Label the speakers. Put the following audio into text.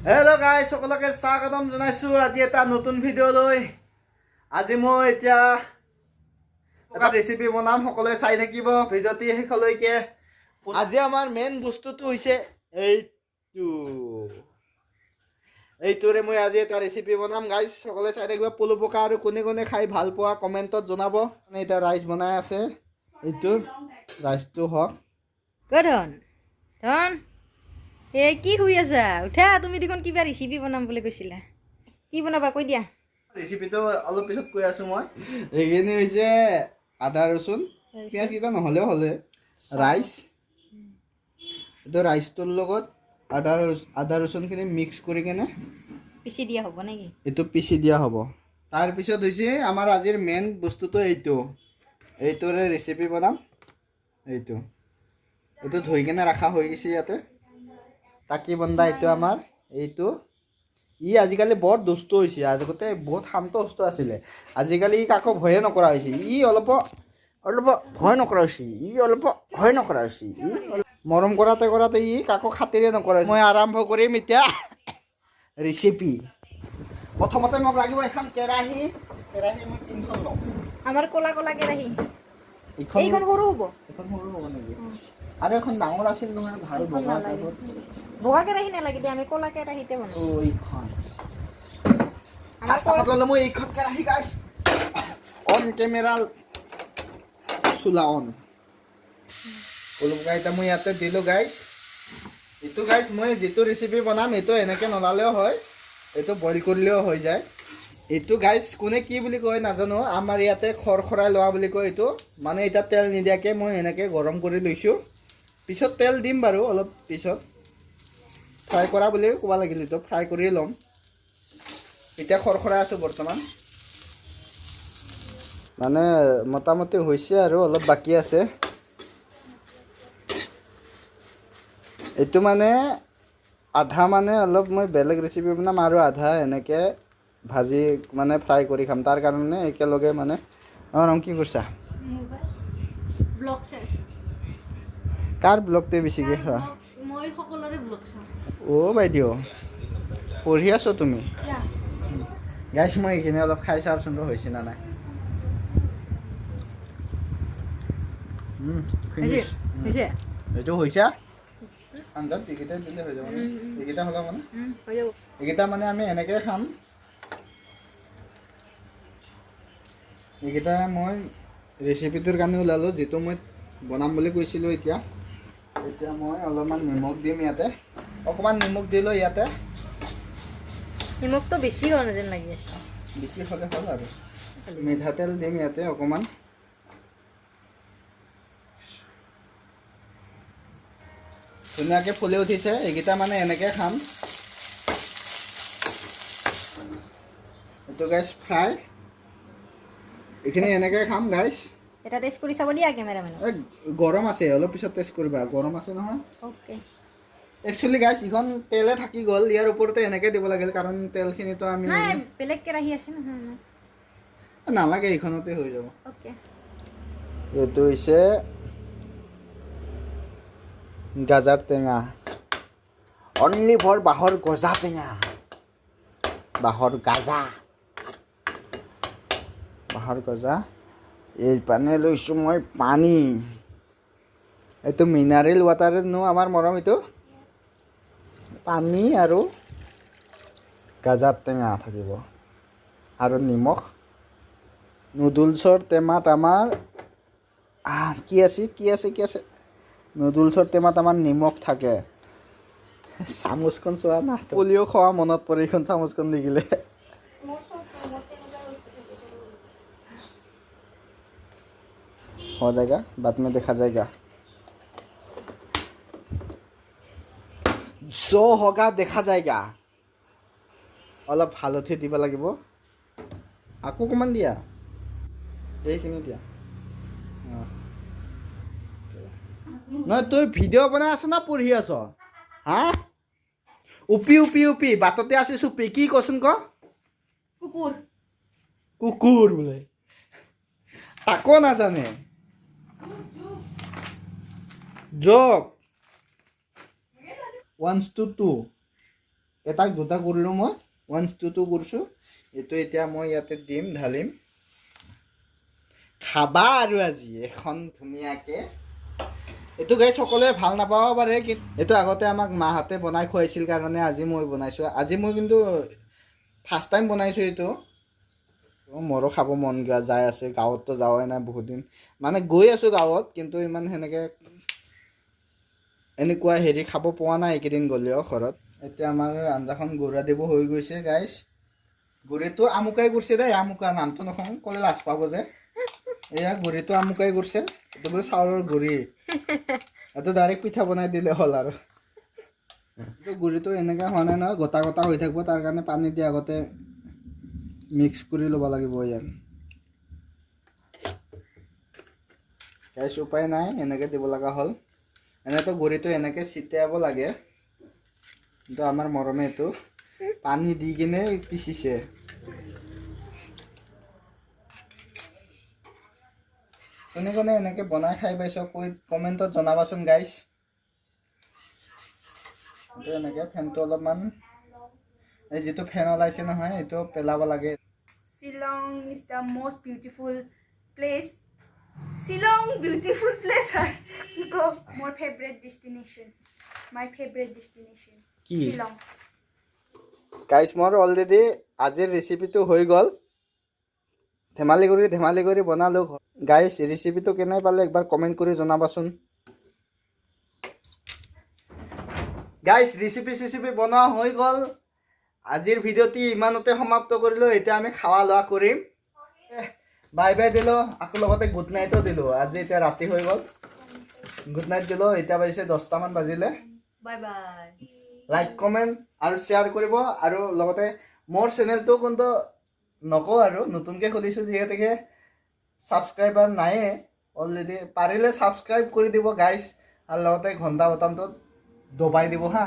Speaker 1: Hello' guys, সকলোকে স্বাগতম জনাইছোঁ আজি এটা নতুন ভিডিঅ' লৈ। আজি মই এতিয়া এটা ৰেচিপি বনাম, সকলোৱে চাই থাকিব ভিডিঅ'টি শেষলৈকে। আজি আমাৰ মেইন বস্তুটো হৈছে এইটোৰে মই আজি এটা ৰেচিপি বনাম গাইজ, সকলোৱে চাই থাকিব। পলু পকা আৰু কোনে কোনে খাই ভাল পোৱা কমেণ্টত জনাব। মানে এতিয়া ৰাইচ বনাই আছে, এইটো ৰাইচটো হওক।
Speaker 2: ধন ধন এই কি শুই আছা? উঠা, তুমি দেখোন কিবা ৰেচিপি বনাম বুলি কৈছিলা। কি বনাবা কৈ দিয়া।
Speaker 1: ৰেচিপিটো অলপ পিছত কৈ আছোঁ মই। এইখিনি হৈছে আদা ৰচুন, পিঁয়াজকেইটা নহ'লেও হ'লে, ৰাইচ। এইটো ৰাইচটোৰ লগত আদা ৰচুনখিনি মিক্স কৰি কেনে
Speaker 2: পিচি দিয়া হ'ব নেকি?
Speaker 1: এইটো পিচি দিয়া হ'ব। তাৰপিছত হৈছে আমাৰ আজিৰ মেইন বস্তুটো এইটোৰে ৰেচিপি বনাম। এইটো ধুই কেনে ৰখা হৈ গৈছে ইয়াতে। চাকি বন্দা এইটো আমাৰ ই আজিকালি বৰ দুষ্ট হৈছে। আগতে বহুত শান্ত সুস্থ আছিলে, আজিকালি ই কাকো ভয়ে নকৰা হৈছে। অলপ ভয় নকৰা হৈছে। মৰম কৰাতে কৰাতে ই কাকো খাতিৰে নকৰা। মই আৰম্ভ কৰিম এতিয়া ৰেচিপি। প্ৰথমতে মোক লাগিব এখন কেৰাহী মই 3খন লওঁ।
Speaker 2: আমাৰ ক'লা ক'লা কেৰাহী
Speaker 1: এইখন
Speaker 2: সৰু হ'ব।
Speaker 1: এখন সৰু হ'ব নেকি? আৰু এখন ডাঙৰ আছিল নহয়, ভাল
Speaker 2: এইখন
Speaker 1: বগা
Speaker 2: নালাগে,
Speaker 1: টাইপৰ।
Speaker 2: বগা কেৰাহী নালাগে দিয়া, আমি ক'লা কেৰাহীতে বনাম।
Speaker 1: এইখন
Speaker 2: আমাৰ
Speaker 1: ফাৰ্ষ্টত ল'লো মই এইখন কেৰাহী গাইছ। On camera Chola on. অলপ এতিয়া মই ইয়াতে দিলোঁ গাইছ। এইটো গাইছ মই যিটো ৰেচিপি বনাম এইটো এনেকৈ নলালেও হয়, এইটো বইল কৰিলেও হৈ যায়। এইটো গাইছ কোনে কি বুলি কয় নাজানো, আমাৰ ইয়াতে খৰখৰাই লোৱা বুলি কয় এইটো। মানে এতিয়া তেল নিদিয়াকৈ মই এনেকৈ গৰম কৰি লৈছোঁ। পিছত তেল দিম বাৰু, অলপ পিছত ফ্ৰাই কৰা বুলি ক'ব লাগিল। এইটো ফ্ৰাই কৰিয়ে ল'ম। এতিয়া খৰখৰাই আছোঁ বৰ্তমান, মানে মোটামুটি হৈছে আৰু অলপ বাকী আছে। এইটো মানে আধা মানে অলপ মই বেলেগ ৰেচিপি বনাম আৰু আধা এনেকৈ ভাজি মানে ফ্ৰাই কৰি খাম। তাৰ কাৰণে একেলগে মানে কি কৰিছা?
Speaker 2: ব্লগ চাইছোঁ।
Speaker 1: কাৰ ব্লগটো বেছিকৈ চোৱা?
Speaker 2: মই সকলোৰে ব্লগ চাওঁ।
Speaker 1: অ' বাইদেউ, পঢ়ি আছো তুমি? গাইছ মই এইখিনি অলপ খাই চাওঁচোন হৈছে না নাই। এইটো হৈছে আঞ্জাত এইকেইটা দিলে হৈ যাব মানে। এইকেইটা হ'লে মানে এইকেইটা মানে আমি এনেকৈ খাম। এইকেইটা মই ৰেচিপিটোৰ কাৰণে ওলালোঁ, যিটো মই বনাম বুলি কৈছিলোঁ। এতিয়া মই অলপমান নিমখ দিম ইয়াতে, অকণমান নিমখ দিলোঁ ইয়াতে।
Speaker 2: নিমখটো বেছি হোৱা যেন লাগি আছে।
Speaker 1: বেছি হ'লে হ'ল আৰু। মিঠাতেল দিম ইয়াতে অকণমান। ধুনীয়াকৈ ফুলি উঠিছে। এইকেইটা মানে এনেকৈ খাম। এইটো গাইছ ফ্ৰাই, এইখিনি এনেকৈ খাম গাইছ।
Speaker 2: এটা টেষ্ট কৰি চাব দিয়া কেমেৰামেনক।
Speaker 1: গৰম আছে, অলপ পিছত টেষ্ট কৰিবা। গৰম আছে নহয়।
Speaker 2: অ'কে।
Speaker 1: একচুৱেলি গাইছ ইখন তেলে থাকি গ'ল, ইয়াৰ ওপৰতে এনেকৈ দিব লাগিল, কাৰণ তেলখিনিতো আমি
Speaker 2: নাই, বেলেগ কেৰাহী আছে নহয়।
Speaker 1: নালাগে, এইখনতে হৈ যাব।
Speaker 2: অ'কে।
Speaker 1: এইটো হৈছে গাজাৰ টেঙা, অনলি ফৰ বাঁহৰ গজা টেঙা, বাঁহৰ গজা। এই পানী লৈছোঁ মই, পানী। এইটো মিনাৰেল ৱাটাৰ আমাৰ মৰম। এইটো পানী আৰু গাজাৰ টেঙা থাকিব আৰু নিমখ। নুডলছৰ টেমাত আমাৰ কি আছে? নুডলছৰ টেমাত আমাৰ নিমখ থাকে। চামুচখন চোৱা না, পলিঅ' খোৱা মনত পৰে এইখন চামুচখন দেখিলে। हो जाएगा, बाद में देखा जाएगा। जो होगा দেখা जाएगा। অলপ হালধি দিব লাগিব, আকৌ অকণমান দিয়া, এইখিনি দিয়া। নহয়, তই ভিডিঅ' বনাই আছ না পঢ়ি আছ? হা? উপি বাটতে আছিস উপি। কি কচোন ক? কুকুৰ বোলে, তাকো নাজানে। জক 1 to 2 এটাক দুটা কৰিলোঁ মই 1 to 2 কৰিছোঁ এইটো এতিয়া মই ইয়াতে দিম ঢালিম খাবা আৰু আজি এখন ধুনীয়াকৈ এইটো গাইছ সকলোৱে ভাল নাপাব পাৰে কিন্তু এইটো আগতে আমাক মাহঁতে বনাই খুৱাইছিল কাৰণে আজি মই বনাইছোঁ আজি মই কিন্তু ফাৰ্ষ্ট টাইম বনাইছোঁ এইটো মোৰো খাব মন যায় আছে গাঁৱততো যাৱাই নাই বহুত দিন মানে গৈ আছোঁ গাঁৱত কিন্তু ইমান সেনেকৈ এনেকুৱা হেৰি খাব পোৱা নাই এইকেইদিন গ'লেও ঘৰত এতিয়া আমাৰ আঞ্জাখন গুড়া দিব হৈ গৈছে গাইছ গুড়িটো আমুকাই কৰিছে দেই আমুকা নামটো নকওঁ ক'লে লাজ পাব যে এয়া গুড়িটো আমুকাই কৰিছে এইটো বোলে চাউলৰ গুড়ি এইটো ডাইৰেক্ট পিঠা বনাই দিলে হ'ল আৰু এইটো গুড়িটো এনেকৈ হোৱা নাই নহয় গোটা গোটা হৈ থাকিব তাৰ কাৰণে পানী দি আগতে মিক্স কৰি ল'ব লাগিব ইয়াক গাইছ উপায় নাই এনেকৈ দিব লগা হ'ল এনেতো গুড়িটো এনেকৈ ছিটিয়াব লাগে কিন্তু আমাৰ মৰমে এইটো পানী দি কিনে পিচিছে কোনে কোনে এনেকৈ বনাই খাই পাইছ কমেণ্টত জনাবাচোন গাইছ এইটো এনেকৈ ফেনটো অলপমান এই যিটো ফেন ওলাইছে নহয় এইটো পেলাব লাগে
Speaker 3: Shillong is the most beautiful place. Shillong, beautiful place. Go, more favorite destination. My favorite destination.
Speaker 1: কি?
Speaker 3: Shillong.
Speaker 1: গাইছ মোৰ অলৰেডি আজিৰ ৰেচিপিটো হৈ গ'ল ধেমালি কৰি বনালোঁ গাইছ ৰেচিপিটো কেনে পালে একবাৰ কমেণ্ট কৰি জনাবাচোন গাইছ ৰেচিপি বনোৱা হৈ গ'ল আজিৰ ভিডিঅ'টি ইমানতে সমাপ্ত কৰিলোঁ এতিয়া আমি খাৱা লোৱা কৰিম বাই বাই দিলোঁ আকৌ লগতে গুড নাইটো দিলোঁ আজি এতিয়া ৰাতি হৈ গ'ল গুড নাইট দিলোঁ এতিয়া বাজিছে 10টামান বাজিলে
Speaker 2: বাই বাই
Speaker 1: লাইক কমেণ্ট আৰু শ্বেয়াৰ কৰিব আৰু লগতে মোৰ চেনেলটো কিন্তু নকওঁ আৰু নতুনকৈ খুলিছোঁ যিহেতুকে ছাবস্ক্ৰাইবাৰ নায়ে অলৰেডি পাৰিলে ছাবস্ক্ৰাইব কৰি দিব গাইছ আৰু লগতে ঘণ্টা বটনটো দবাই দিব হা